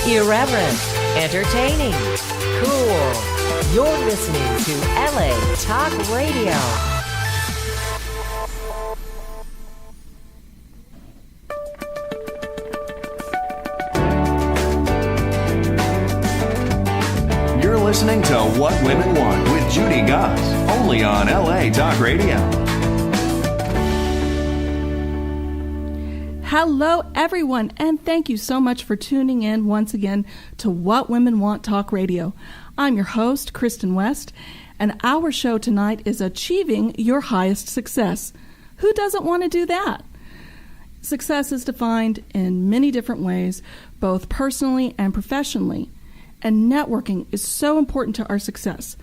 Irreverent, entertaining, cool. You're listening to LA Talk Radio. You're listening to What Women Want with Judy Goss, only on LA Talk Radio. Hello, everyone, and thank you so much for tuning in once again to What Women Want Talk Radio. I'm your host, Kristin West, and our show tonight is Achieving Your Highest Success. Who doesn't want to do that? Success is defined in many different ways, both personally and professionally, and networking is so important to our success.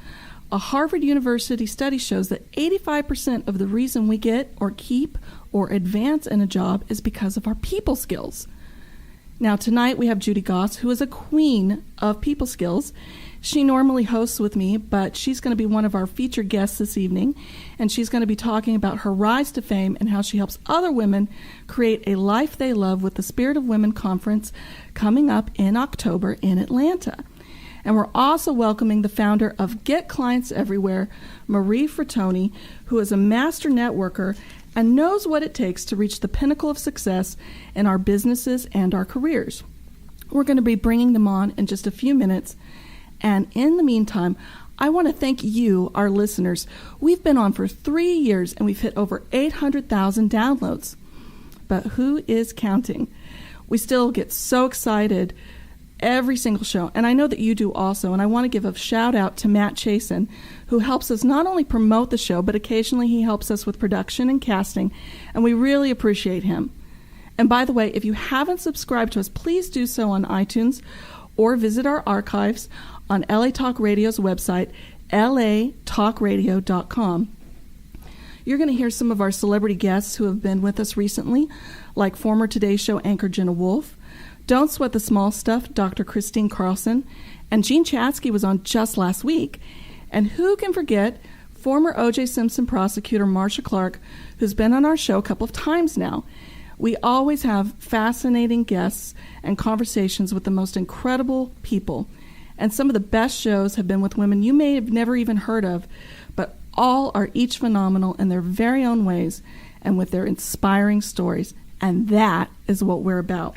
A Harvard University study shows that 85% of the reason we get or keep or advance in a job is because of our people skills. Now tonight we have Judy Goss, who is a queen of people skills. She normally hosts with me, but she's going to be one of our featured guests this evening, and she's going to be talking about her rise to fame and how she helps other women create a life they love with the Spirit of Women Conference coming up in October in Atlanta. And we're also welcoming the founder of Get Clients Everywhere, Marie Fratoni, who is a master networker and knows what it takes to reach the pinnacle of success in our businesses and our careers. We're going to be bringing them on in just a few minutes. And in the meantime, I want to thank you, our listeners. We've been on for 3 years and we've hit over 800,000 downloads. But who is counting? We still get so excited every single show, and I know that you do also, and I want to give a shout out to Matt Chasen, who helps us not only promote the show, but occasionally he helps us with production and casting, and we really appreciate him. And by the way, if you haven't subscribed to us, please do so on iTunes or visit our archives on LA Talk Radio's website, latalkradio.com. You're going to hear some of our celebrity guests who have been with us recently, like former Today Show anchor Jenna Wolfe, Don't Sweat the Small Stuff, Dr. Christine Carlson, and Gene Chatsky was on just last week. And who can forget former O.J. Simpson prosecutor Marcia Clark, who's been on our show a couple of times now. We always have fascinating guests and conversations with the most incredible people. And some of the best shows have been with women you may have never even heard of, but all are each phenomenal in their very own ways and with their inspiring stories. And that is what we're about.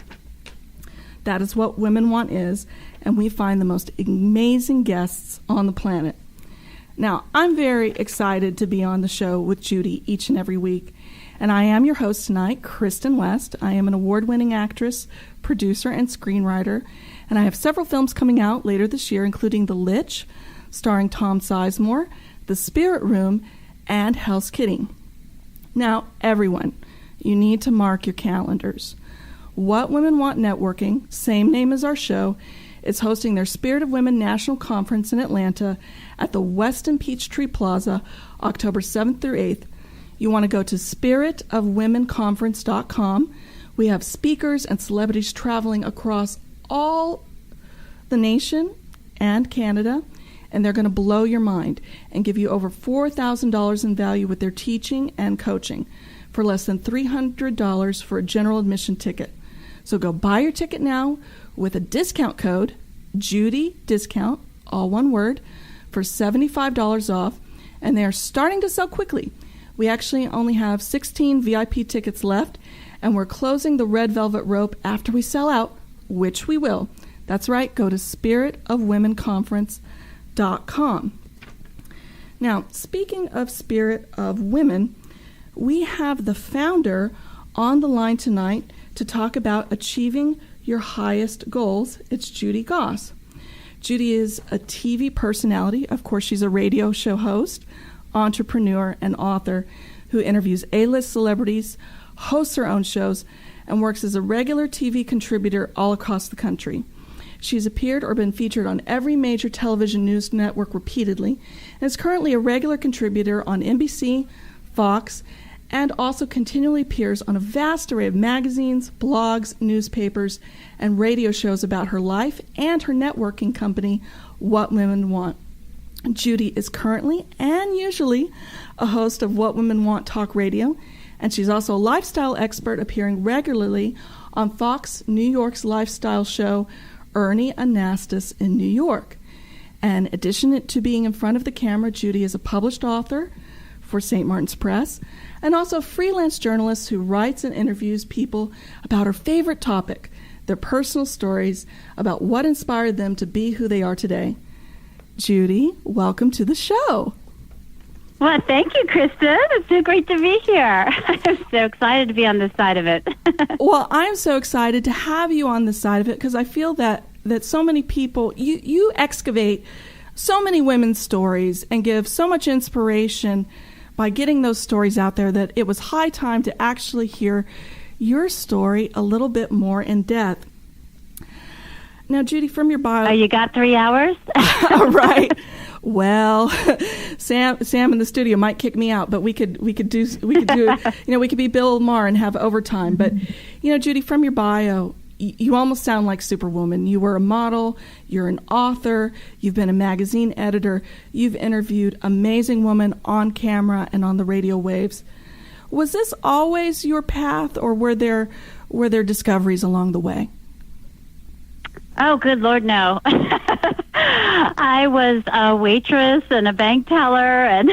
That is what Women Want is, and we find the most amazing guests on the planet. Now, I'm very excited to be on the show with Judy each and every week, and I am your host tonight, Kristin West. I am an award-winning actress, producer, and screenwriter, and I have several films coming out later this year, including The Lich, starring Tom Sizemore, The Spirit Room, and Hell's Kitty. Now, everyone, you need to mark your calendars. What Women Want Networking, same name as our show, is hosting their Spirit of Women National Conference in Atlanta at the Westin Peachtree Plaza, October 7th through 8th. You want to go to spiritofwomenconference.com. We have speakers and celebrities traveling across all the nation and Canada, and they're going to blow your mind and give you over $4,000 in value with their teaching and coaching for less than $300 for a general admission ticket. So go buy your ticket now with a discount code, Judy Discount, all one word, for $75 off, and they are starting to sell quickly. We actually only have 16 VIP tickets left, and we're closing the red velvet rope after we sell out, which we will. That's right, go to spiritofwomenconference.com. Now, speaking of Spirit of Women, we have the founder on the line tonight to talk about achieving your highest goals. It's Judy Goss. Judy is a TV personality. Of course, she's a radio show host, entrepreneur, and author who interviews A-list celebrities, hosts her own shows, and works as a regular TV contributor all across the country. She's appeared or been featured on every major television news network repeatedly, and is currently a regular contributor on NBC, Fox, and also continually appears on a vast array of magazines, blogs, newspapers, and radio shows about her life and her networking company, What Women Want. Judy is currently and usually a host of What Women Want Talk Radio, and she's also a lifestyle expert appearing regularly on Fox New York's lifestyle show Ernie Anastas in New York. And in addition to being in front of the camera, Judy is a published author for St. Martin's Press and also a freelance journalist who writes and interviews people about her favorite topic, their personal stories about what inspired them to be who they are today. Judy, welcome to the show. Well, thank you, Kristin. It's so great to be here. I'm so excited to be on this side of it. Well, I'm so excited to have you on this side of it because I feel that so many people, you excavate so many women's stories and give so much inspiration by getting those stories out there that it was high time to actually hear your story a little bit more in depth. Now, Judy, from your bio... You got 3 hours? Right. Well, Sam in the studio might kick me out, but we could do we could be Bill Maher and have overtime. But Judy, from your bio, you almost sound like Superwoman. You were a model, you're an author, you've been a magazine editor, you've interviewed amazing women on camera and on the radio waves. Was this always your path, or were there discoveries along the way? Oh, good Lord, no. I was a waitress and a bank teller and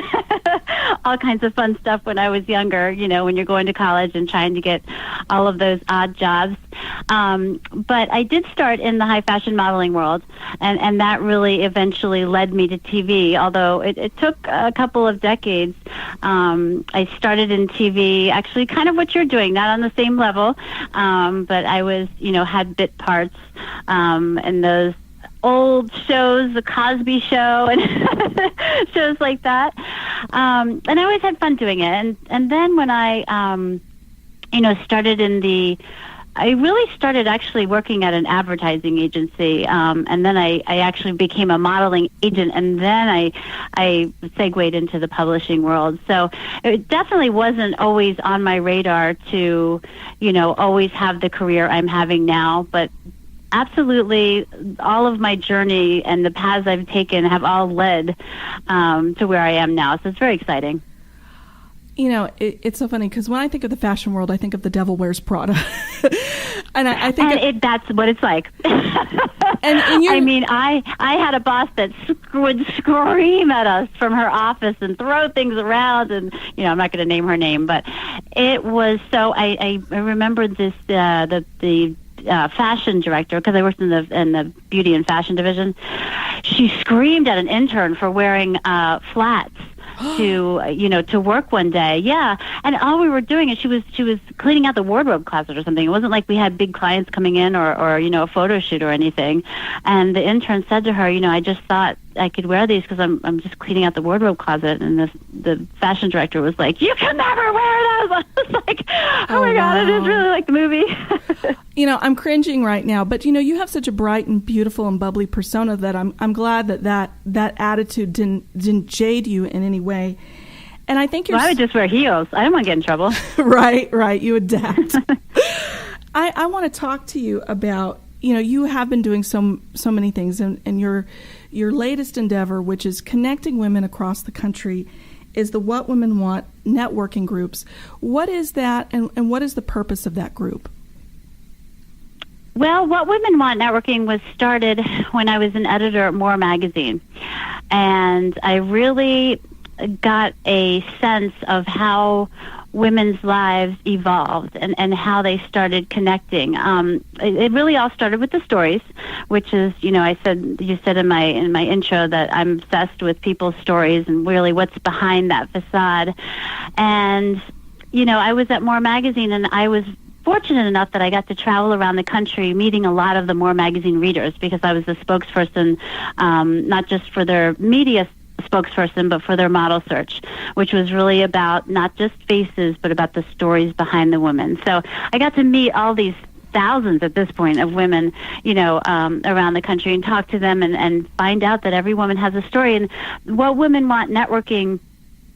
all kinds of fun stuff when I was younger, when you're going to college and trying to get all of those odd jobs. But I did start in the high fashion modeling world, and that really eventually led me to TV, although it took a couple of decades. I started in TV, actually kind of what you're doing, not on the same level, but I was, had bit parts in those old shows, the Cosby Show and shows like that. And I always had fun doing it. And then when I, I really started actually working at an advertising agency. And then I actually became a modeling agent. And then I segued into the publishing world. So it definitely wasn't always on my radar to, always have the career I'm having now. But absolutely, all of my journey and the paths I've taken have all led to where I am now. So it's very exciting. It's so funny because when I think of the fashion world, I think of The Devil Wears Prada. And I think that's what it's like. I had a boss that would scream at us from her office and throw things around, and I'm not going to name her name, but it was so. I remember this the fashion director, because I worked in the beauty and fashion division. She screamed at an intern for wearing flats to work one day. Yeah. And all we were doing is she was cleaning out the wardrobe closet or something. It wasn't like we had big clients coming in or a photo shoot or anything. And the intern said to her, I just thought I could wear these because I'm just cleaning out the wardrobe closet. And the fashion director was like, you can never wear those. I was like, oh my God, it is really like the movie. I'm cringing right now, but you have such a bright and beautiful and bubbly persona that I'm glad that attitude didn't jade you in any way. And I think I would just wear heels. I don't want to get in trouble. Right. You adapt. I want to talk to you about, you have been doing so many things, and your latest endeavor, which is connecting women across the country, is the What Women Want networking groups. What is that, and what is the purpose of that group? Well, What Women Want Networking was started when I was an editor at More magazine, and I really got a sense of how women's lives evolved and how they started connecting. It really all started with the stories, which is, you said in my intro that I'm obsessed with people's stories and really what's behind that facade. And, I was at More magazine, and I was fortunate enough that I got to travel around the country meeting a lot of the More magazine readers, because I was the spokesperson, not just for their media spokesperson, but for their model search, which was really about not just faces, but about the stories behind the women. So I got to meet all these thousands at this point of women, around the country, and talk to them and find out that every woman has a story. And What Women Want Networking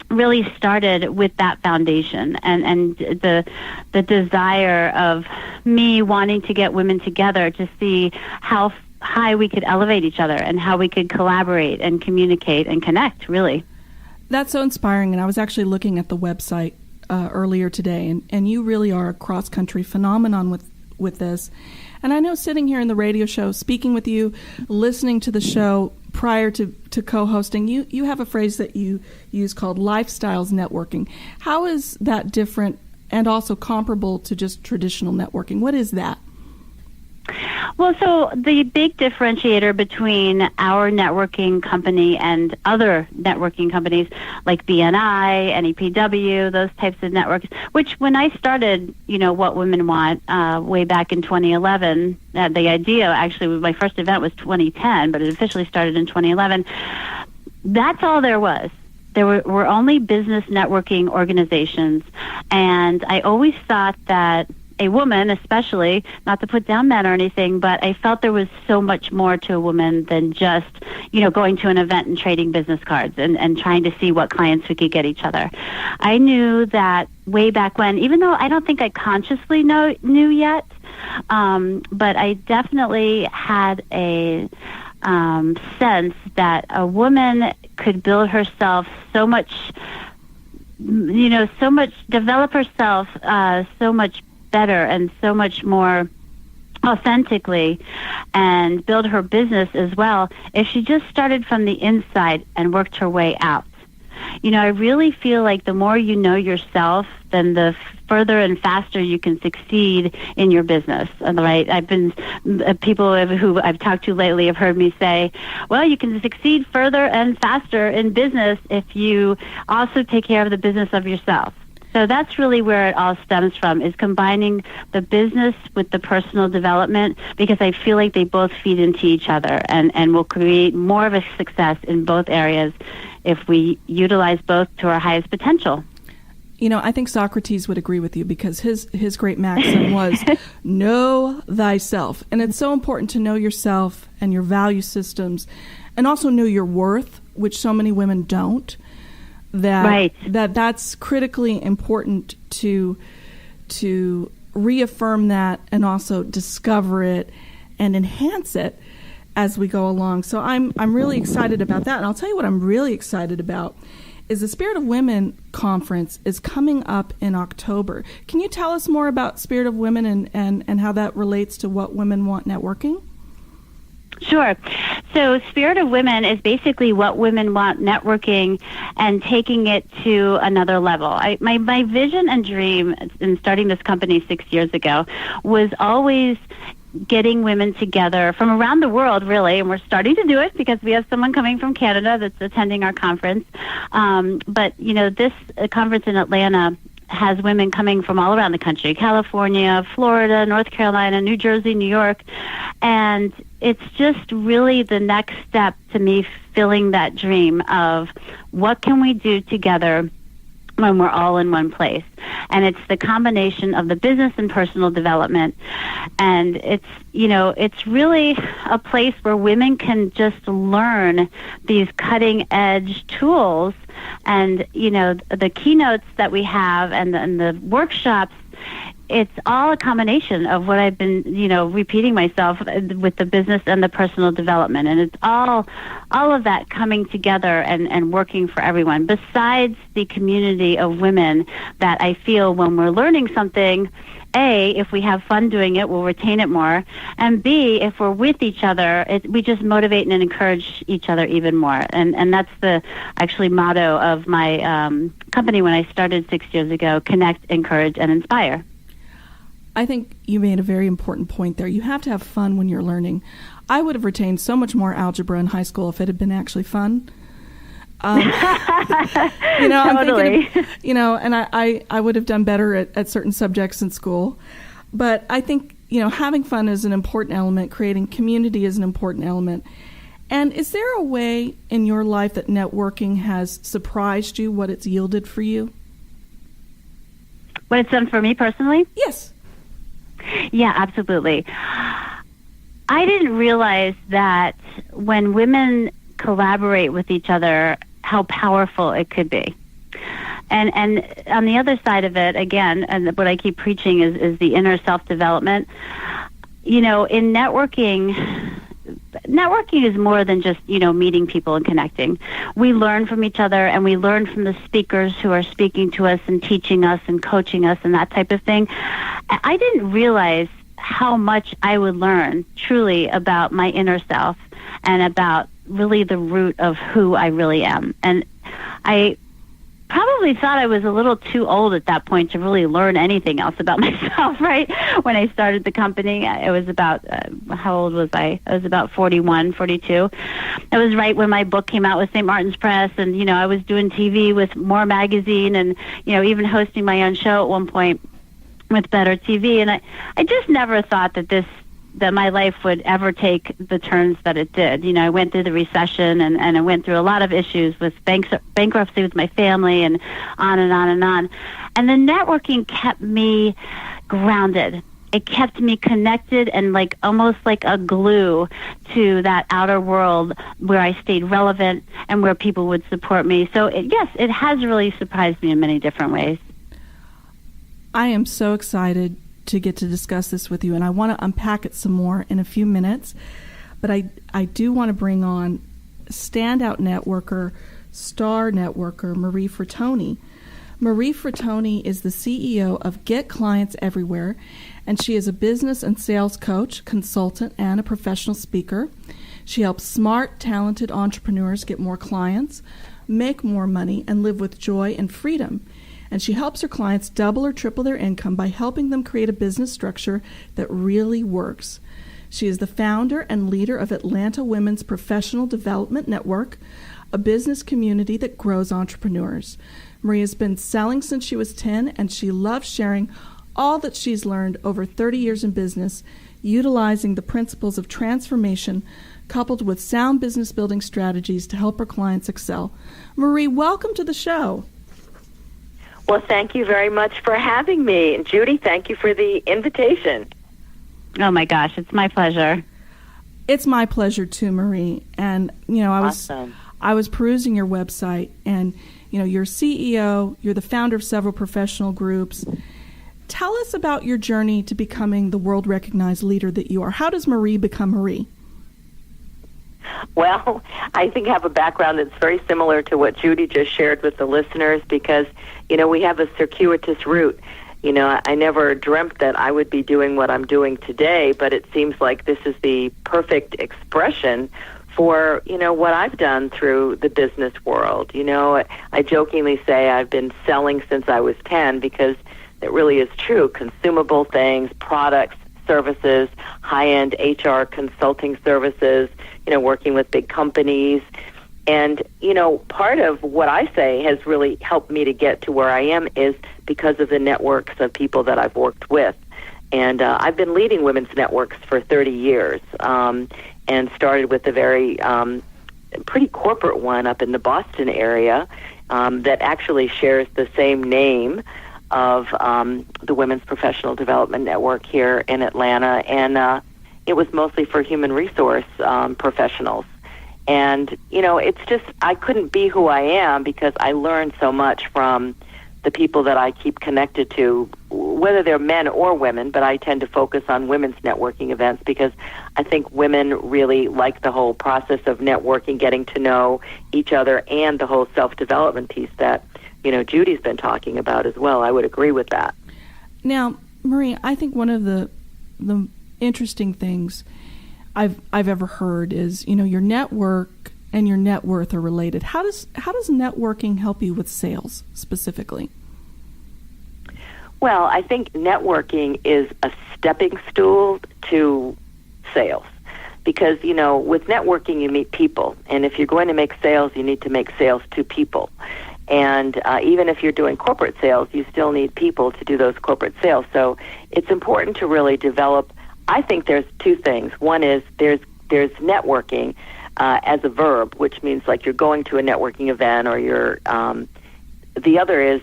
really started with that foundation and the desire of me wanting to get women together to see how high we could elevate each other and how we could collaborate and communicate and connect, really. That's so inspiring. And I was actually looking at the website earlier today, and you really are a cross-country phenomenon with this. And I know sitting here in the radio show, speaking with you, listening to the show prior to co-hosting, you have a phrase that you use called lifestyles networking. How is that different and also comparable to just traditional networking? What is that? Well, so the big differentiator between our networking company and other networking companies like BNI, NEPW, those types of networks, which when I started, What Women Want, way back in 2011, the idea, actually, my first event was 2010, but it officially started in 2011. That's all there was. There were only business networking organizations, and I always thought that a woman, especially, not to put down men or anything, but I felt there was so much more to a woman than just, going to an event and trading business cards and trying to see what clients we could get each other. I knew that way back when, even though I don't think I consciously knew yet, but I definitely had a sense that a woman could build herself so much, develop herself so much better and so much more authentically, and build her business as well if she just started from the inside and worked her way out. I really feel like the more you know yourself, then the further and faster you can succeed in your business. Right? People who I've talked to lately have heard me say, well, you can succeed further and faster in business if you also take care of the business of yourself. So that's really where it all stems from, is combining the business with the personal development, because I feel like they both feed into each other and will create more of a success in both areas if we utilize both to our highest potential. I think Socrates would agree with you, because his great maxim was, know thyself. And it's so important to know yourself and your value systems, and also know your worth, which so many women don't. That's critically important to reaffirm that and also discover it and enhance it as we go along. So I'm really excited about that. And I'll tell you what I'm really excited about is the Spirit of Women conference is coming up in October. Can you tell us more about Spirit of Women and how that relates to What Women Want networking? Sure. So Spirit of Women is basically What Women Want networking and taking it to another level. My vision and dream in starting this company 6 years ago was always getting women together from around the world, really, and we're starting to do it because we have someone coming from Canada that's attending our conference. But this conference in Atlanta has women coming from all around the country, California, Florida, North Carolina, New Jersey, New York. And it's just really the next step to me filling that dream of what can we do together when we're all in one place. And it's the combination of the business and personal development. And it's really a place where women can just learn these cutting edge tools. And, the keynotes that we have and the workshops, it's all a combination of what I've been, repeating myself with the business and the personal development. And it's all of that coming together and working for everyone, besides the community of women that I feel when we're learning something, A, if we have fun doing it, we'll retain it more. And B, if we're with each other, we just motivate and encourage each other even more. And that's the actually motto of my company when I started 6 years ago: connect, encourage, and inspire. I think you made a very important point there. You have to have fun when you're learning. I would have retained so much more algebra in high school if it had been actually fun. Totally. I'm thinking, and I would have done better at certain subjects in school. But I think, having fun is an important element. Creating community is an important element. And is there a way in your life that networking has surprised you, what it's yielded for you? What it's done for me personally? Yes. Yeah, absolutely. I didn't realize that when women collaborate with each other, how powerful it could be. And on the other side of it, again, and what I keep preaching is the inner self-development. In networking is more than just, meeting people and connecting. We learn from each other, and we learn from the speakers who are speaking to us and teaching us and coaching us and that type of thing. I didn't realize how much I would learn truly about my inner self and about really the root of who I really am. And I probably thought I was a little too old at that point to really learn anything else about myself, right? When I started the company, I was about, how old was I? I was about 41, 42. It was right when my book came out with St. Martin's Press, and, you know, I was doing TV with More Magazine and, you know, even hosting my own show at one point with Better TV. And I just never thought that my life would ever take the turns that it did. You know, I went through the recession and I went through a lot of issues with bankruptcy with my family and on and on and on. And the networking kept me grounded. It kept me connected and like almost like a glue to that outer world where I stayed relevant and where people would support me. So yes, it has really surprised me in many different ways. I am so excited to get to discuss this with you, and I want to unpack it some more in a few minutes. But I do want to bring on standout networker, star networker, Marie Fratoni. Marie Fratoni is the CEO of Get Clients Everywhere, and she is a business and sales coach, consultant, and a professional speaker. She helps smart, talented entrepreneurs get more clients, make more money, and live with joy and freedom. And she helps her clients double or triple their income by helping them create a business structure that really works. She is the founder and leader of Atlanta Women's Professional Development Network, a business community that grows entrepreneurs. Marie has been selling since she was 10, and she loves sharing all that she's learned over 30 years in business, utilizing the principles of transformation coupled with sound business building strategies to help her clients excel. Marie, welcome to the show. Well, thank you very much for having me. And Judy, thank you for the invitation. Oh my gosh, it's my pleasure. It's my pleasure too, Marie. And, you know, I was perusing your website, and, you know, you're CEO, you're the founder of several professional groups. Tell us about your journey to becoming the world-recognized leader that you are. How does Marie become Marie? Well, I think I have a background that's very similar to what Judy just shared with the listeners because, you know, we have a circuitous route. You know, I never dreamt that I would be doing what I'm doing today, but it seems like this is the perfect expression for, you know, what I've done through the business world. You know, I jokingly say I've been selling since I was 10 because it really is true. Consumable things, products, services, high-end HR consulting services, you know, working with big companies. And, you know, part of what I say has really helped me to get to where I am is because of the networks of people that I've worked with. And I've been leading women's networks for 30 years and started with a very pretty corporate one up in the Boston area that actually shares the same name of the Women's Professional Development Network here in Atlanta. And it was mostly for human resource professionals. And, you know, it's just, I couldn't be who I am because I learned so much from the people that I keep connected to, whether they're men or women, but I tend to focus on women's networking events because I think women really like the whole process of networking, getting to know each other, and the whole self-development piece that, you know, Judy's been talking about as well. I would agree with that. Now, Marie, I think one of the interesting things I've ever heard is, you know, your network and your net worth are related. How does networking help you with sales specifically? Well, I think networking is a stepping stool to sales because, you know, with networking you meet people, and if you're going to make sales, you need to make sales to people. And even if you're doing corporate sales, you still need people to do those corporate sales. So it's important to really develop. I think there's two things. One is there's networking as a verb, which means like you're going to a networking event, or you're. The other is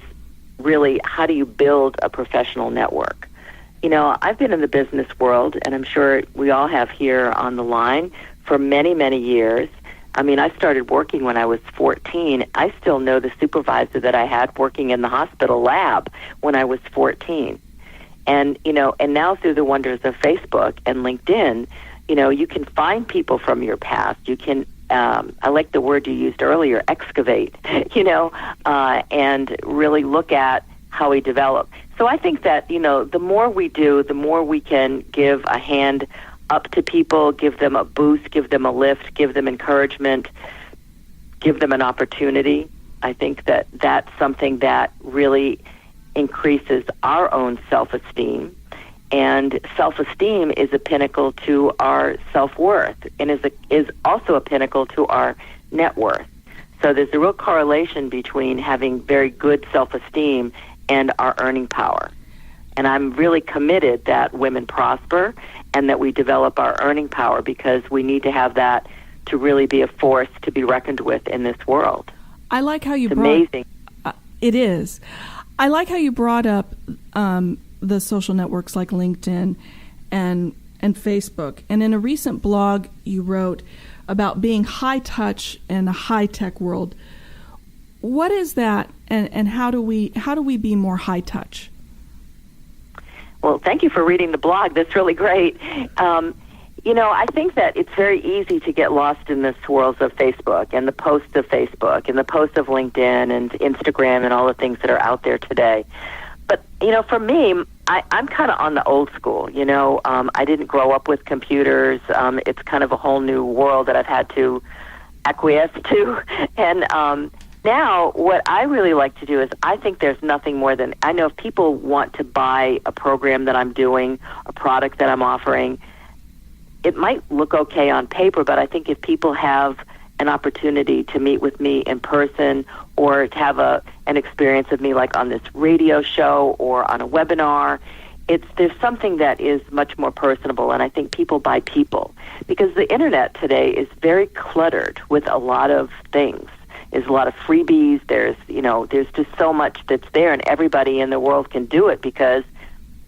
really how do you build a professional network. You know, I've been in the business world, and I'm sure we all have here on the line, for many, many years. I mean, I started working when I was 14. I still know the supervisor that I had working in the hospital lab when I was 14. And, you know, and now through the wonders of Facebook and LinkedIn, you know, you can find people from your past. You can, I like the word you used earlier, excavate, you know, and really look at how we develop. So So I think that, the more we do, the more we can give a hand up to people, give them a boost, give them a lift, give them encouragement, give them an opportunity. I think that that's something that really increases our own self-esteem. And self-esteem is a pinnacle to our self-worth and is also a pinnacle to our net worth. So there's a real correlation between having very good self-esteem and our earning power. And I'm really committed that women prosper and that we develop our earning power, because we need to have that to really be a force to be reckoned with in this world. I like how you it's brought... amazing. It is. I like how you brought up the social networks like LinkedIn and Facebook. And in a recent blog you wrote about being high touch in a high tech world. What is that, and how do we be more high touch? Well, thank you for reading the blog. That's really great. I think that it's very easy to get lost in the swirls of Facebook and the posts of Facebook and the posts of LinkedIn and Instagram and all the things that are out there today. But, for me, I'm kind of on the old school. I didn't grow up with computers. It's kind of a whole new world that I've had to acquiesce to. And now what I really like to do is, I think there's nothing more than, I know if people want to buy a program that I'm doing, a product that I'm offering, it might look okay on paper, but I think if people have an opportunity to meet with me in person or to have an experience of me like on this radio show or on a webinar, there's something that is much more personable, and I think people buy people. Because the internet today is very cluttered with a lot of things. There's a lot of freebies, there's just so much that's there, and everybody in the world can do it because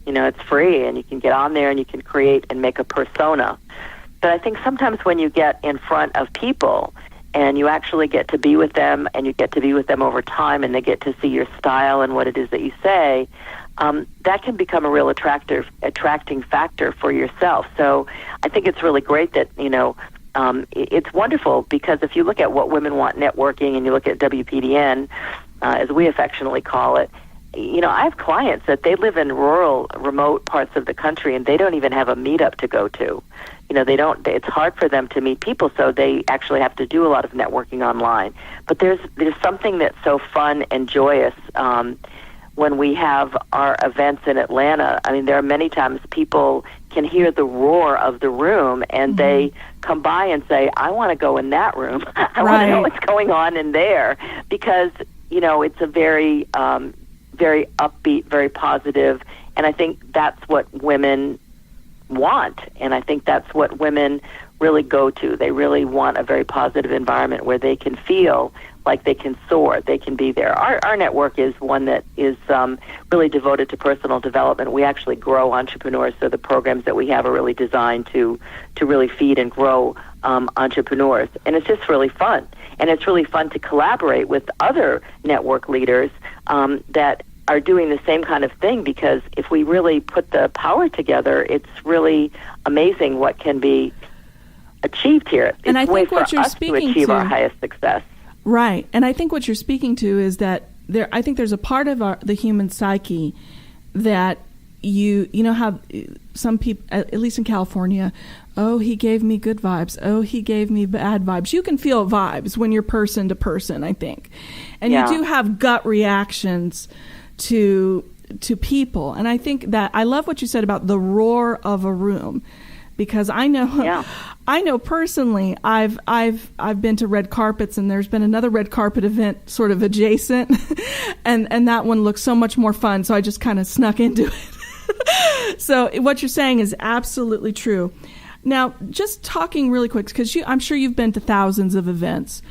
it's free, and you can get on there and you can create and make a persona. But I think sometimes when you get in front of people and you actually get to be with them, and you get to be with them over time, and they get to see your style and what it is that you say, that can become a real attracting factor for yourself. So I think it's really great that, it's wonderful, because if you look at What Women Want Networking and you look at WPDN, as we affectionately call it, I have clients that they live in rural, remote parts of the country, and they don't even have a meetup to go to. It's hard for them to meet people, so they actually have to do a lot of networking online. But there's something that's so fun and joyous when we have our events in Atlanta. I mean, there are many times people can hear the roar of the room, and they come by and say, I want to go in that room. I want to know what's going on in there, because, it's a very... very upbeat, very positive, and I think that's what women want, and I think that's what women really go to. They really want a very positive environment where they can feel like they can soar, they can be there. Our network is one that is really devoted to personal development. We actually grow entrepreneurs, so the programs that we have are really designed to really feed and grow entrepreneurs, and it's just really fun. And it's really fun to collaborate with other network leaders that are doing the same kind of thing, because if we really put the power together, it's really amazing what can be achieved here. It's and I a way think for what you're us speaking to achieve to, our highest success. Right. And I think what you're speaking to is that I think there's a part of the human psyche that you know how some people, at least in California, oh, he gave me good vibes, oh, he gave me bad vibes. You can feel vibes when you're person to person, I think. And you do have gut reactions to people. And I think that I love what you said about the roar of a room, because I know personally I've been to red carpets, and there's been another red carpet event sort of adjacent and that one looks so much more fun, so I just kind of snuck into it. So what you're saying is absolutely true. Now, just talking really quick, because I'm sure you've been to thousands of events.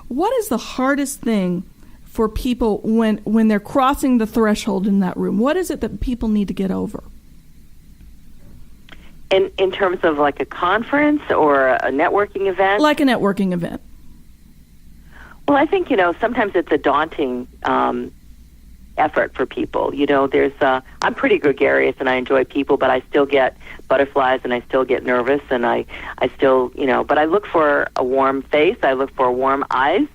What is the hardest thing for people when they're crossing the threshold in that room? What is it that people need to get over? In terms of like a conference or a networking event? Like a networking event. Well, I think, sometimes it's a daunting effort for people. I'm pretty gregarious and I enjoy people, but I still get butterflies and I still get nervous, and I still, but I look for a warm face, I look for warm eyes,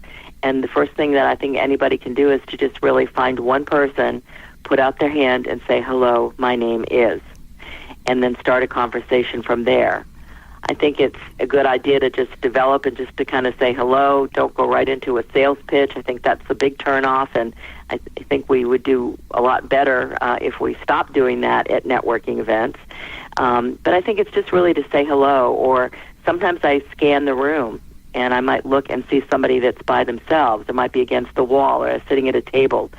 and the first thing that I think anybody can do is to just really find one person, put out their hand and say, hello, my name is, and then start a conversation from there. I think it's a good idea to just develop and just to kind of say hello. Don't go right into a sales pitch. I think that's a big turnoff, and I think we would do a lot better if we stopped doing that at networking events. But I think it's just really to say hello, or sometimes I scan the room, and I might look and see somebody that's by themselves. It might be against the wall or sitting at a table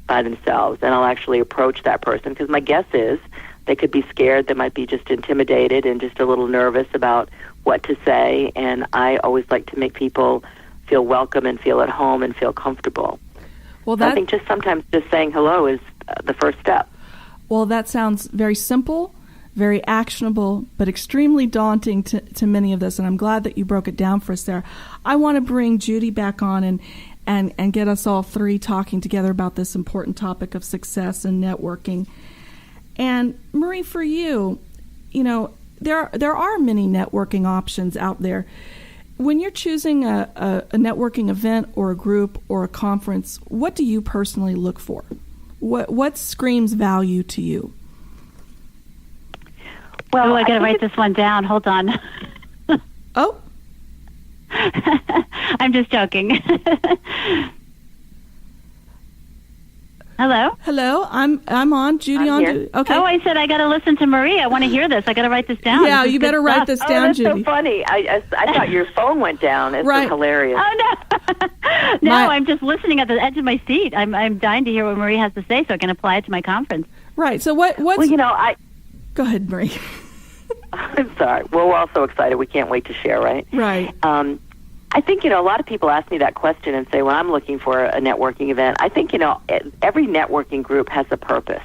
by themselves, and I'll actually approach that person, because my guess is they could be scared. They might be just intimidated and just a little nervous about what to say. And I always like to make people feel welcome and feel at home and feel comfortable. Well, I think just sometimes just saying hello is the first step. Well, that sounds very simple, very actionable, but extremely daunting to many of us. And I'm glad that you broke it down for us there. I want to bring Judy back on and get us all three talking together about this important topic of success and networking. And Marie, for you, there are many networking options out there. When you're choosing a networking event or a group or a conference, what do you personally look for? What screams value to you? Well, I got to write this one down. Hold on. Oh. I'm just joking. Hello? Hello, I'm on. Judy on. Okay. Oh, I said I got to listen to Marie. I want to hear this. I got to write this down. Yeah, you better write this down, that's Judy. So funny. I thought your phone went down. It's right. Hilarious. Oh no, I'm just listening at the edge of my seat. I'm dying to hear what Marie has to say, so I can apply it to my conference. Right. So what's? Well, Go ahead, Marie. I'm sorry. Well, we're all so excited. We can't wait to share. Right. Right. I think, a lot of people ask me that question and say, well, I'm looking for a networking event. I think, every networking group has a purpose.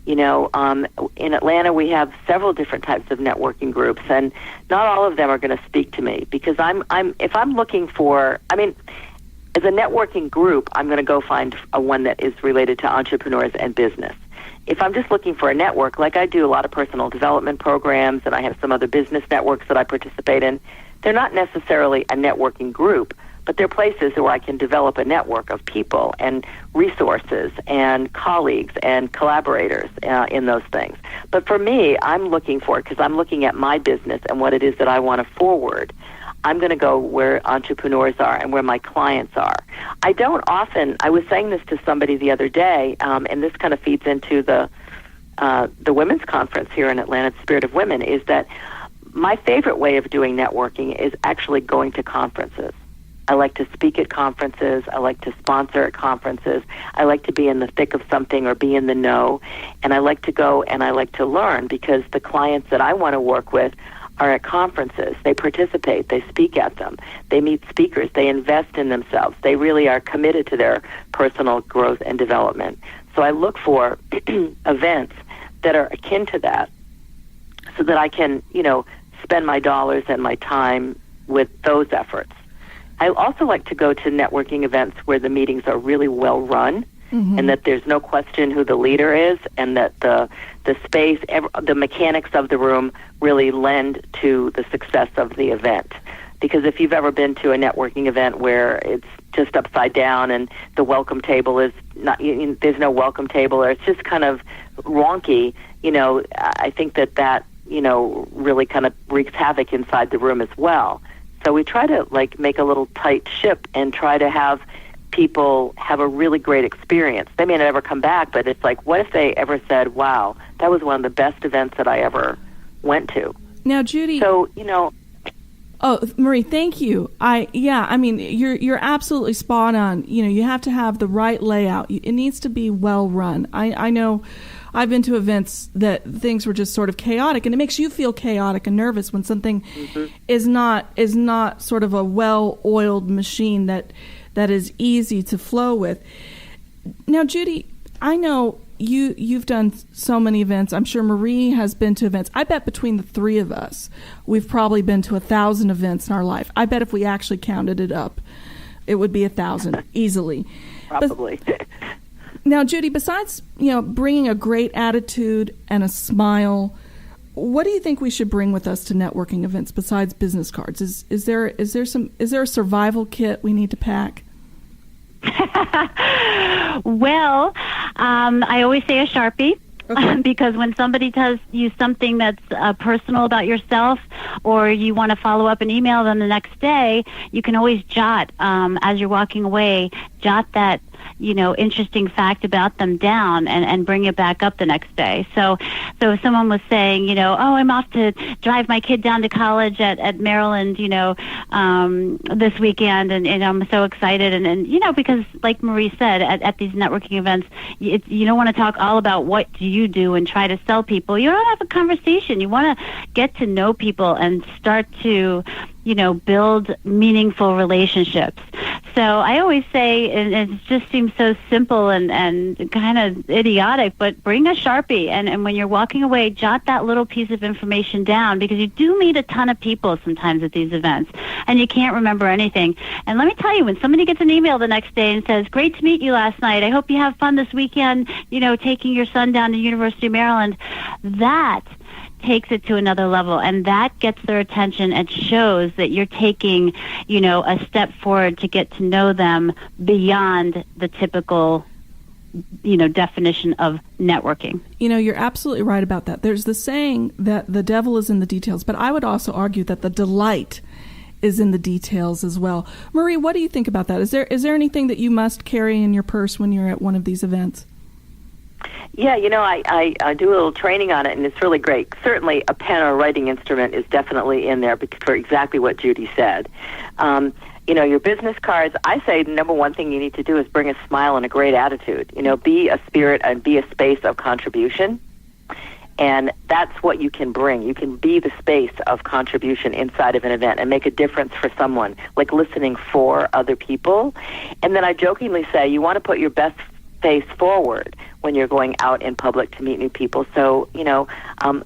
In Atlanta, we have several different types of networking groups, and not all of them are going to speak to me, because if I'm looking for, as a networking group, I'm going to go find one that is related to entrepreneurs and business. If I'm just looking for a network, like I do a lot of personal development programs, and I have some other business networks that I participate in, they're not necessarily a networking group, but they're places where I can develop a network of people and resources and colleagues and collaborators in those things. But for me, I'm looking for it because I'm looking at my business and what it is that I want to forward. I'm going to go where entrepreneurs are and where my clients are. I was saying this to somebody the other day, and this kind of feeds into the women's conference here in Atlanta, the Spirit of Women, is that my favorite way of doing networking is actually going to conferences. I like to speak at conferences. I like to sponsor at conferences. I like to be in the thick of something or be in the know. And I like to go and I like to learn, because the clients that I want to work with are at conferences. They participate. They speak at them. They meet speakers. They invest in themselves. They really are committed to their personal growth and development. So I look for events that are akin to that, so that I can, spend my dollars and my time with those efforts. I also like to go to networking events where the meetings are really well run, and that there's no question who the leader is, and that the space, the mechanics of the room really lend to the success of the event. Because if you've ever been to a networking event where it's just upside down and the welcome table is not, there's no welcome table, or it's just kind of wonky, I think that really kind of wreaks havoc inside the room as well. So we try to make a little tight ship and try to have people have a really great experience. They may not ever come back, but it's like, what if they ever said, wow, that was one of the best events that I ever went to. Now, Judy. So, Oh, Marie, thank you. You're absolutely spot on. You have to have the right layout. It needs to be well run. I know I've been to events that things were just sort of chaotic, and it makes you feel chaotic and nervous when something is not sort of a well-oiled machine that is easy to flow with. Now, Judy, I know you've done so many events. I'm sure Marie has been to events. I bet between the three of us, we've probably been to 1,000 events in our life. I bet if we actually counted it up, it would be 1,000 easily. Probably. Now, Judy, besides bringing a great attitude and a smile, what do you think we should bring with us to networking events besides business cards? Is there a survival kit we need to pack? Well, I always say a Sharpie. Okay. Because when somebody tells you something that's personal about yourself, or you want to follow up an email them the next day, you can always jot, as you're walking away, jot that, interesting fact about them down and bring it back up the next day. So if someone was saying, I'm off to drive my kid down to college at Maryland, this weekend, and I'm so excited. And because like Marie said, at these networking events, you don't want to talk all about what do you do and try to sell people. You want to have a conversation. You want to get to know people and start to build meaningful relationships. So I always say, and it just seems so simple and kind of idiotic, but bring a Sharpie. And when you're walking away, jot that little piece of information down, because you do meet a ton of people sometimes at these events, and you can't remember anything. And let me tell you, when somebody gets an email the next day and says, great to meet you last night, I hope you have fun this weekend, taking your son down to University of Maryland, that takes it to another level, and that gets their attention and shows that you're taking, a step forward to get to know them beyond the typical, definition of networking. You're absolutely right about that. There's the saying that the devil is in the details, but I would also argue that the delight is in the details as well. Marie, what do you think about that? Is there anything that you must carry in your purse when you're at one of these events? Yeah, I do a little training on it, and it's really great. Certainly a pen or writing instrument is definitely in there for exactly what Judy said. Your business cards, I say the number one thing you need to do is bring a smile and a great attitude. Be a spirit and be a space of contribution. And that's what you can bring. You can be the space of contribution inside of an event and make a difference for someone, like listening for other people. And then I jokingly say you want to put your best face forward when you're going out in public to meet new people. So,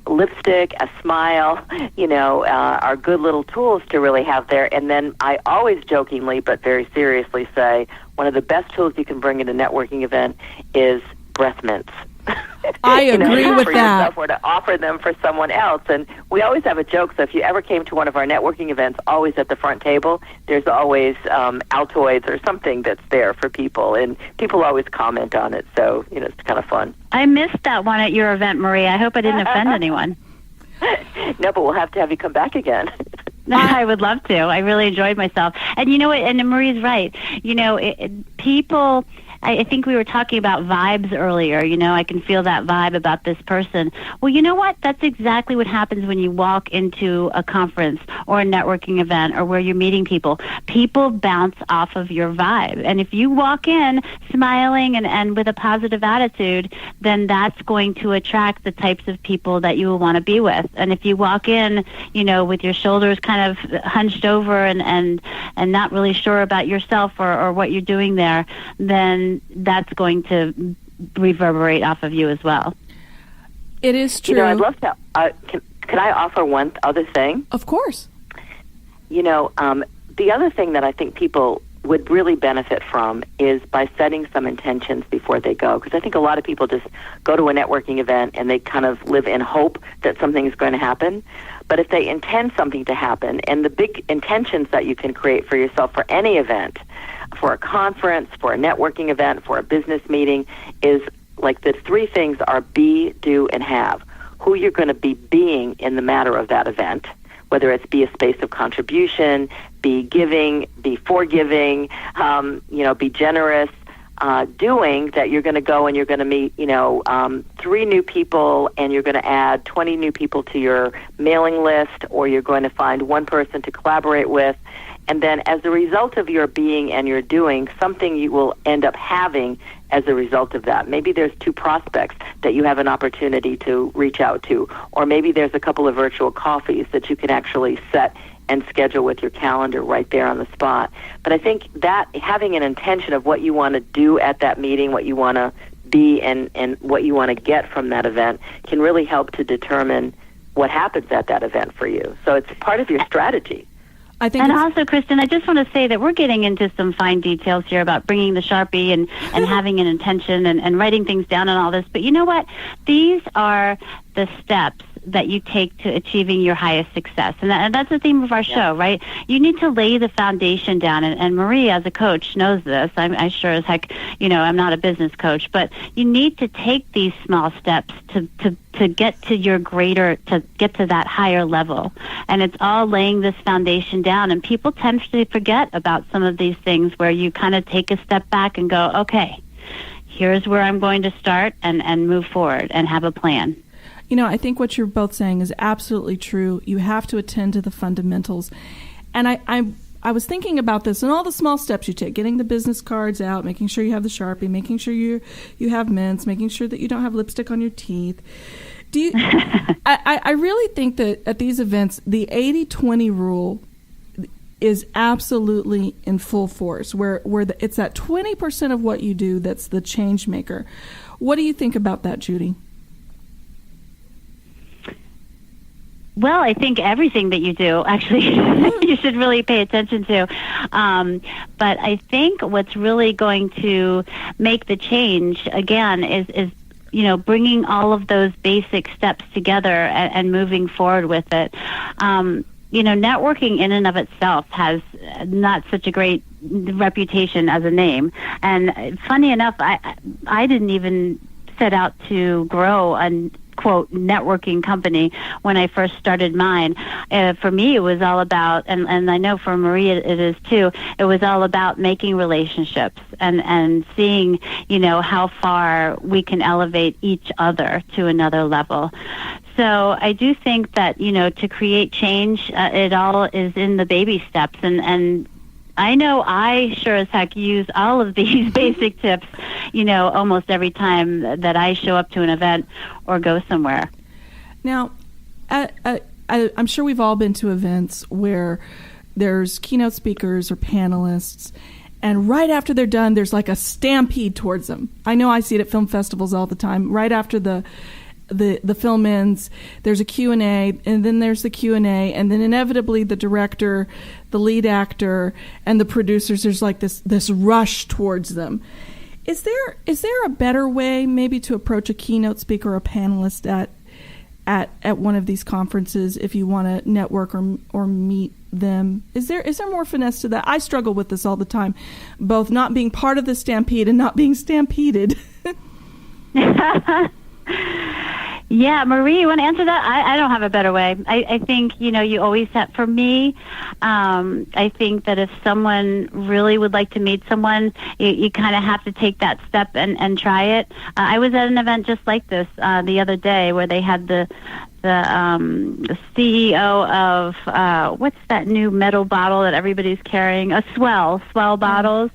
lipstick, a smile, are good little tools to really have there. And then I always jokingly but very seriously say one of the best tools you can bring in a networking event is breath mints. I agree with for that. Yourself or to offer them for someone else. And we always have a joke, so if you ever came to one of our networking events, always at the front table, there's always Altoids or something that's there for people, and people always comment on it, so it's kind of fun. I missed that one at your event, Marie. I hope I didn't offend anyone. No, but we'll have to have you come back again. I would love to. I really enjoyed myself. And you know what? And Marie's right. People... I think we were talking about vibes earlier. I can feel that vibe about this person. Well, you know what? That's exactly what happens when you walk into a conference or a networking event or where you're meeting people. People bounce off of your vibe. And if you walk in smiling and with a positive attitude, then that's going to attract the types of people that you will want to be with. And if you walk in, with your shoulders kind of hunched over and not really sure about yourself or what you're doing there, then that's going to reverberate off of you as well. It is true. I'd love to. Can I offer one other thing? Of course. The other thing that I think people would really benefit from is by setting some intentions before they go. Because I think a lot of people just go to a networking event and they kind of live in hope that something is going to happen. But if they intend something to happen, and the big intentions that you can create for yourself for any event, for a conference, for a networking event, for a business meeting, is like the three things are be, do, and have. Who you're going to be being in the matter of that event, whether it's be a space of contribution, be giving, be forgiving, be generous, doing that you're going to go and you're going to meet, 3 new people and you're going to add 20 new people to your mailing list, or you're going to find one person to collaborate with. And then as a result of your being and your doing, something you will end up having as a result of that. Maybe there's 2 prospects that you have an opportunity to reach out to, or maybe there's a couple of virtual coffees that you can actually set and schedule with your calendar right there on the spot. But I think that having an intention of what you want to do at that meeting, what you want to be and what you want to get from that event can really help to determine what happens at that event for you. So it's part of your strategy. And also, Kristin, I just want to say that we're getting into some fine details here about bringing the Sharpie and having an intention and writing things down and all this. But you know what? These are the steps that you take to achieving your highest success. And that's the theme of our show, right? You need to lay the foundation down. And Marie, as a coach, knows this. I sure as heck, I'm not a business coach, but you need to take these small steps to get to to get to that higher level. And it's all laying this foundation down. And people tend to forget about some of these things where you kind of take a step back and go, okay, here's where I'm going to start and move forward and have a plan. I think what you're both saying is absolutely true. You have to attend to the fundamentals. And I was thinking about this and all the small steps you take, getting the business cards out, making sure you have the Sharpie, making sure you have mints, making sure that you don't have lipstick on your teeth. I really think that at these events, the 80-20 rule is absolutely in full force, where it's that 20% of what you do that's the change maker. What do you think about that, Judy? Well, I think everything that you do, actually, you should really pay attention to. But I think what's really going to make the change, again, is bringing all of those basic steps together and moving forward with it. Networking in and of itself has not such a great reputation as a name. And funny enough, I didn't even set out to grow a quote networking company when I first started mine. For me, it was all about, and I know for Marie it is too, it was all about making relationships and seeing, how far we can elevate each other to another level. So I do think that, to create change, it all is in the baby steps. And I know I sure as heck use all of these basic tips, almost every time that I show up to an event or go somewhere. Now, I'm sure we've all been to events where there's keynote speakers or panelists, and right after they're done, there's like a stampede towards them. I know I see it at film festivals all the time. Right after the film ends, there's a Q&A, and then there's the Q&A, and then inevitably the director, the lead actor, and the producers, there's like this rush towards them. Is there a better way maybe to approach a keynote speaker or a panelist at one of these conferences if you want to network or meet them? Is there more finesse to that? I struggle with this all the time, both not being part of the stampede and not being stampeded. Yeah, Marie, you want to answer that? I don't have a better way. I think, you always have, for me, I think that if someone really would like to meet someone, you kind of have to take that step and try it. I was at an event just like this the other day where they had the CEO of what's that new metal bottle that everybody's carrying? Swell bottles.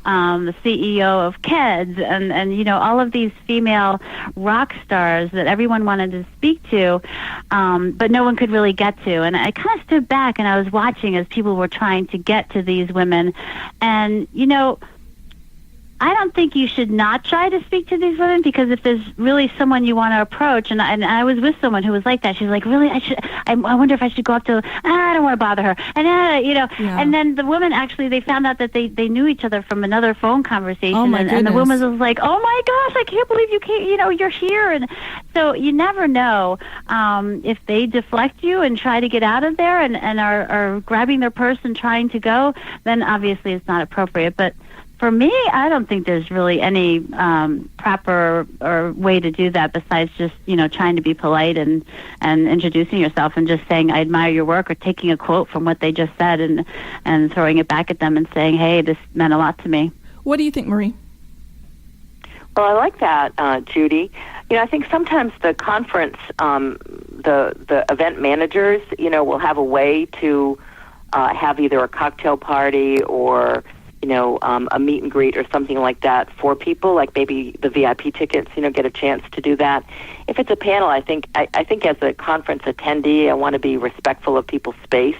The CEO of Keds, and all of these female rock stars that everyone wanted to speak to, but no one could really get to. And I kind of stood back and I was watching as people were trying to get to these women, and I don't think you should not try to speak to these women, because if there's really someone you want to approach, and I was with someone who was like that. She's like, really, I wonder if I should go up to, I don't want to bother her. And, Yeah. And then the woman, actually, they found out that they knew each other from another phone conversation. Oh, my and the woman was like, oh my gosh, I can't believe you can't, you're here. And so you never know if they deflect you and try to get out of there and are grabbing their purse and trying to go, then obviously it's not appropriate. But for me, I don't think there's really any proper or way to do that besides just, trying to be polite and introducing yourself and just saying, I admire your work, or taking a quote from what they just said and throwing it back at them and saying, hey, this meant a lot to me. What do you think, Marie? Well, I like that, Judy. I think sometimes the conference, the event managers, will have a way to have either a cocktail party or a meet and greet or something like that for people, like maybe the VIP tickets, get a chance to do that. If it's a panel, I think as a conference attendee, I want to be respectful of people's space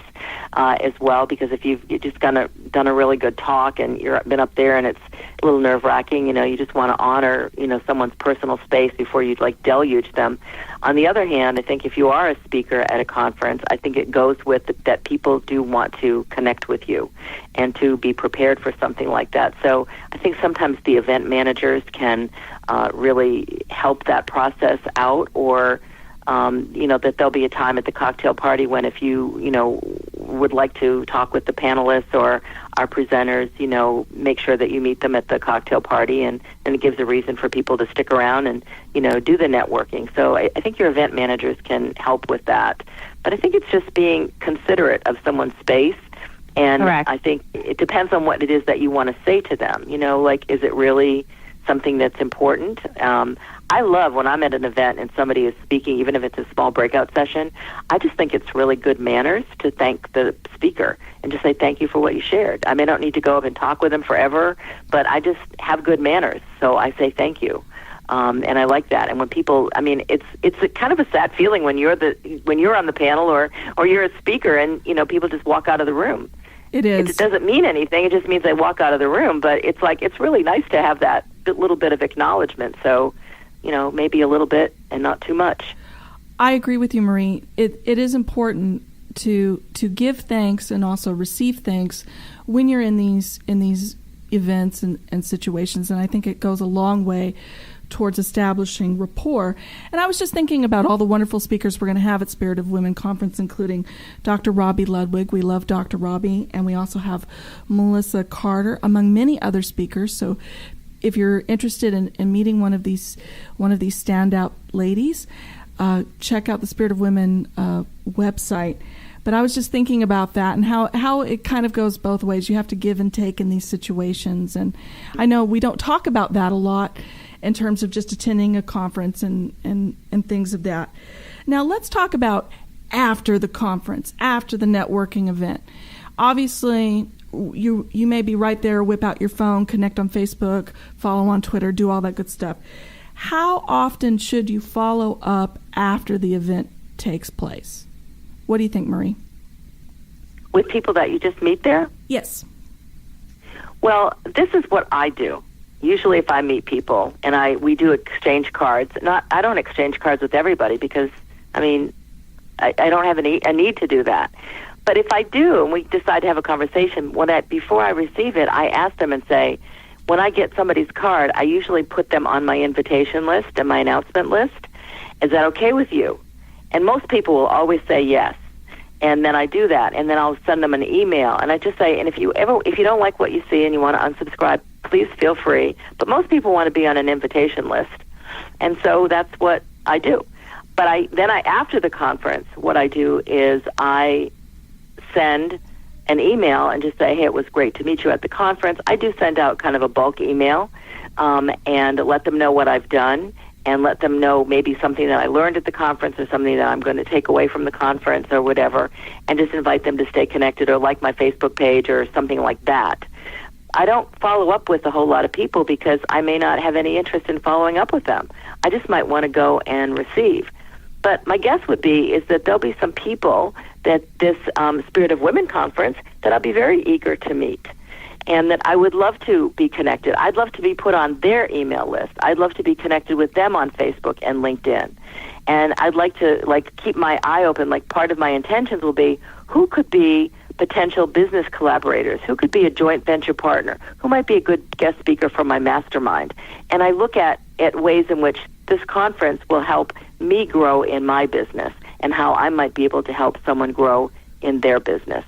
as well, because if you've just done a really good talk and you've been up there and it's a little nerve-wracking, you just want to honor, someone's personal space before you deluge them. On the other hand, I think if you are a speaker at a conference, I think it goes with that people do want to connect with you and to be prepared for something like that. So I think sometimes the event managers can really help that process out, or that there'll be a time at the cocktail party when if you would like to talk with the panelists or our presenters, make sure that you meet them at the cocktail party, and it gives a reason for people to stick around and, do the networking. So I think your event managers can help with that. But I think it's just being considerate of someone's space. And Correct. I think it depends on what it is that you want to say to them. Is it really something that's important? I love when I'm at an event and somebody is speaking, even if it's a small breakout session, I just think it's really good manners to thank the speaker and just say thank you for what you shared. I don't need to go up and talk with them forever, but I just have good manners, so I say thank you. And I like that. And when people, it's a kind of a sad feeling when you're on the panel or you're a speaker and, people just walk out of the room. It is. It doesn't mean anything. It just means they walk out of the room. But it's really nice to have that little bit of acknowledgement. So, maybe a little bit and not too much. I agree with you, Marie. It is important to give thanks and also receive thanks when you're in these events and situations. And I think it goes a long way towards establishing rapport. And I was just thinking about all the wonderful speakers we're going to have at Spirit of Women Conference, including Dr. Robbie Ludwig. We love Dr. Robbie. And we also have Melissa Carter, among many other speakers. So if you're interested in meeting one of these standout ladies, check out the Spirit of Women website. But I was just thinking about that and how it kind of goes both ways. You have to give and take in these situations. And I know we don't talk about that a lot in terms of just attending a conference and things of that. Now let's talk about after the conference, after the networking event. Obviously, you may be right there, whip out your phone, connect on Facebook, follow on Twitter, do all that good stuff. How often should you follow up after the event takes place? What do you think, Marie? With people that you just meet there? Yes. Well, this is what I do. Usually if I meet people and we do exchange cards, I don't exchange cards with everybody because, I don't have a need to do that. But if I do and we decide to have a conversation, before I receive it, I ask them and say, when I get somebody's card, I usually put them on my invitation list and my announcement list. Is that okay with you? And most people will always say yes. And then I do that, and then I'll send them an email. And I just say, and if you don't like what you see and you want to unsubscribe, please feel free. But most people want to be on an invitation list. And so that's what I do. But after the conference, what I do is I send an email and just say, hey, it was great to meet you at the conference. I do send out kind of a bulk email and let them know what I've done and let them know maybe something that I learned at the conference or something that I'm going to take away from the conference or whatever, and just invite them to stay connected or like my Facebook page or something like that. I don't follow up with a whole lot of people because I may not have any interest in following up with them. I just might want to go and receive. But my guess would be is that there'll be some people that this Spirit of Women conference that I'll be very eager to meet and that I would love to be connected. I'd love to be put on their email list. I'd love to be connected with them on Facebook and LinkedIn. And I'd like to keep my eye open. Part of my intentions will be who could be potential business collaborators, who could be a joint venture partner, who might be a good guest speaker for my mastermind. And I look at ways in which this conference will help me grow in my business and how I might be able to help someone grow in their business.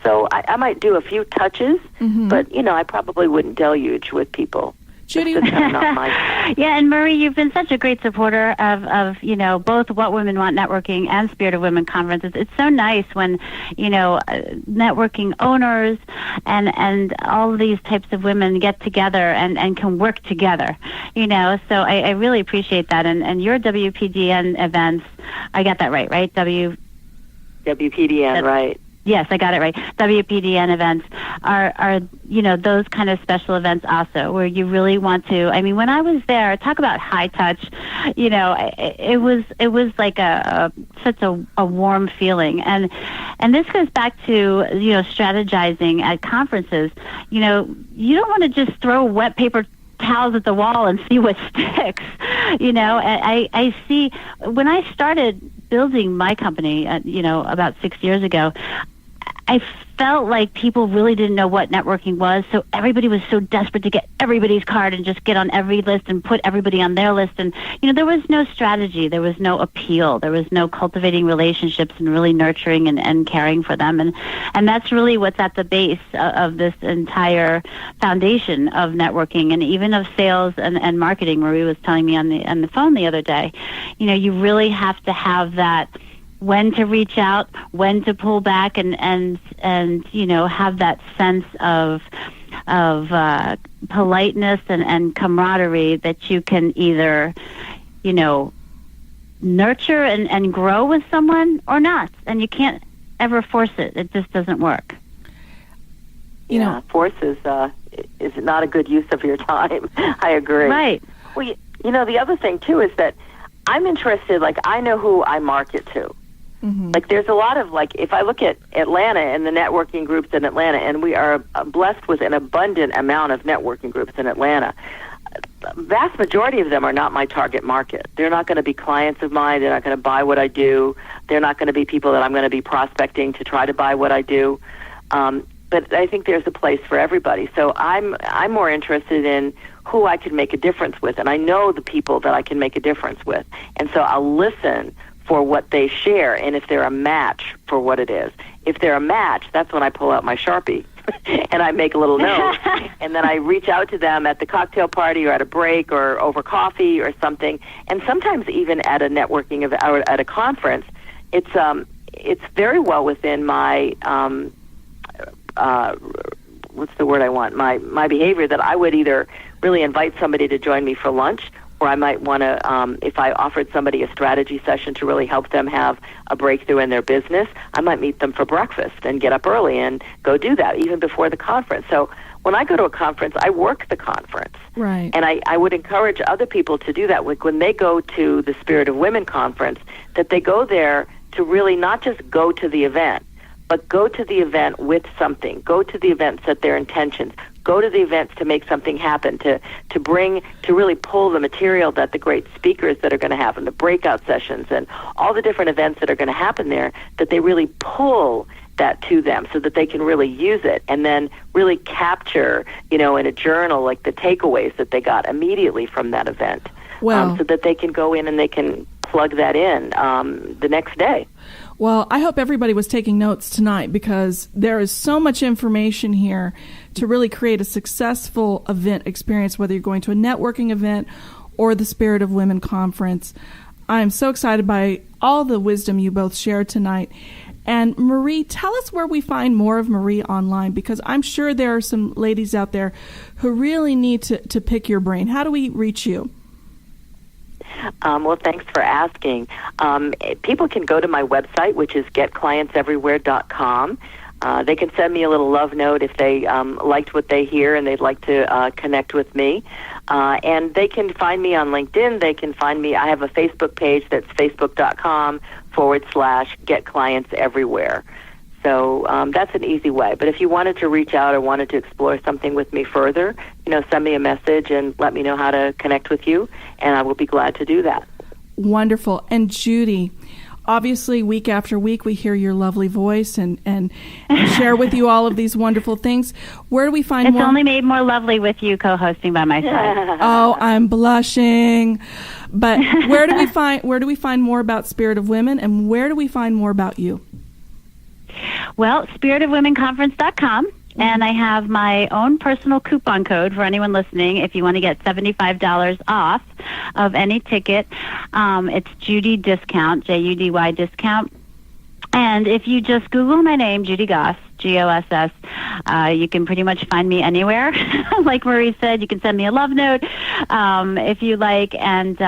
So I might do a few touches, but, I probably wouldn't deluge with people. Judy? That's kind of not my... Yeah, and Marie, you've been such a great supporter of both What Women Want Networking and Spirit of Women conferences. It's so nice when, networking owners and all of these types of women get together and can work together, So I really appreciate that. And your WPDN events, I got that right? WPDN, right. Yes, I got it right. WPDN events are those kind of special events also where you really want to. When I was there, talk about high touch. It was like such a warm feeling, and this goes back to strategizing at conferences. You don't want to just throw wet paper towels at the wall and see what sticks. I see when I started building my company, about 6 years ago, I felt like people really didn't know what networking was, so everybody was so desperate to get everybody's card and just get on every list and put everybody on their list. And, there was no strategy. There was no appeal. There was no cultivating relationships and really nurturing and caring for them. And that's really what's at the base of this entire foundation of networking and even of sales and marketing. Marie was telling me on the phone the other day, you really have to have that when to reach out, when to pull back, and have that sense of politeness and camaraderie that you can either, nurture and grow with someone or not. And you can't ever force it. It just doesn't work. Force is not a good use of your time. I agree. Right. Well, the other thing, too, is that I'm interested, I know who I market to. Mm-hmm. There's a lot of, if I look at Atlanta and the networking groups in Atlanta, and we are blessed with an abundant amount of networking groups in Atlanta, the vast majority of them are not my target market. They're not going to be clients of mine. They're not going to buy what I do. They're not going to be people that I'm going to be prospecting to try to buy what I do. But I think there's a place for everybody. So I'm more interested in who I can make a difference with, and I know the people that I can make a difference with. And so I'll listen for what they share, and if they're a match for what it is. If they're a match, that's when I pull out my Sharpie and I make a little note, and then I reach out to them at the cocktail party or at a break or over coffee or something, and sometimes even at a networking event or at a conference. It's very well within my what's the word I want? My behavior that I would either really invite somebody to join me for lunch, or I might want to, if I offered somebody a strategy session to really help them have a breakthrough in their business, I might meet them for breakfast and get up early and go do that even before the conference. So when I go to a conference, I work the conference. Right. And I would encourage other people to do that. When they go to the Spirit of Women conference, that they go there to really not just go to the event, but go to the event with something. Go to the event, set their intentions. Go to the events to make something happen, to really pull the material that the great speakers that are going to have and the breakout sessions and all the different events that are going to happen there, that they really pull that to them so that they can really use it and then really capture, in a journal, the takeaways that they got immediately from that event. Well, so that they can go in and they can plug that in the next day. Well, I hope everybody was taking notes tonight, because there is so much information here to really create a successful event experience, whether you're going to a networking event or the Spirit of Women conference. I'm so excited by all the wisdom you both shared tonight. And Marie, tell us where we find more of Marie online, because I'm sure there are some ladies out there who really need to pick your brain. How do we reach you? Well, thanks for asking. People can go to my website, which is getclientseverywhere.com. They can send me a little love note if they liked what they hear and they'd like to connect with me. And they can find me on LinkedIn. They can find me. I have a Facebook page that's facebook.com/getclientseverywhere. So that's an easy way. But if you wanted to reach out or wanted to explore something with me further, send me a message and let me know how to connect with you, and I will be glad to do that. Wonderful. And Judy, obviously week after week we hear your lovely voice and share with you all of these wonderful things. Where do we find more? It's only made more lovely with you co-hosting by my side. Oh, I'm blushing. But where do we find more about Spirit of Women, and where do we find more about you? Well, spiritofwomenconference.com, and I have my own personal coupon code for anyone listening. If you want to get $75 off of any ticket, it's Judy Discount, Judy Discount. And if you just Google my name, Judy Goss, Goss, you can pretty much find me anywhere. Like Marie said, you can send me a love note if you like, and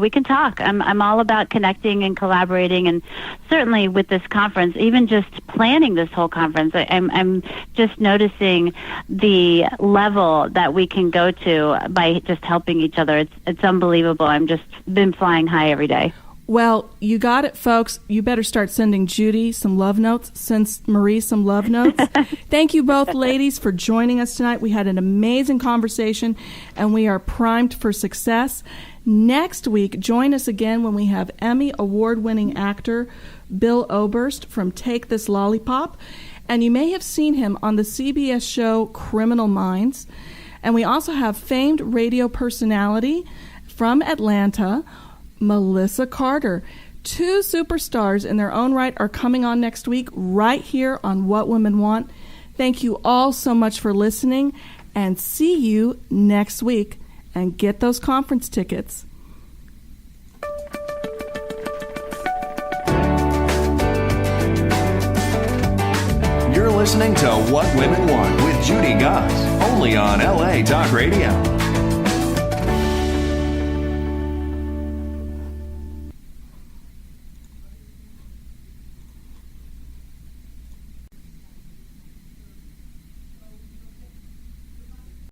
we can talk. I'm all about connecting and collaborating, and certainly with this conference, even just planning this whole conference, I'm just noticing the level that we can go to by just helping each other. It's unbelievable. I'm just been flying high every day. Well, you got it, folks. You better start sending Judy some love notes. Send Marie some love notes. Thank you both, ladies, for joining us tonight. We had an amazing conversation, and we are primed for success. Next week, join us again when we have Emmy award-winning actor Bill Oberst from Take This Lollipop. and you may have seen him on the CBS show Criminal Minds. And we also have famed radio personality from Atlanta, Melissa Carter. Two superstars in their own right are coming on next week right here on What Women Want. Thank you all so much for listening, and see you next week. And get those conference tickets. You're listening to What Women Want with Judy Goss, only on LA Talk Radio.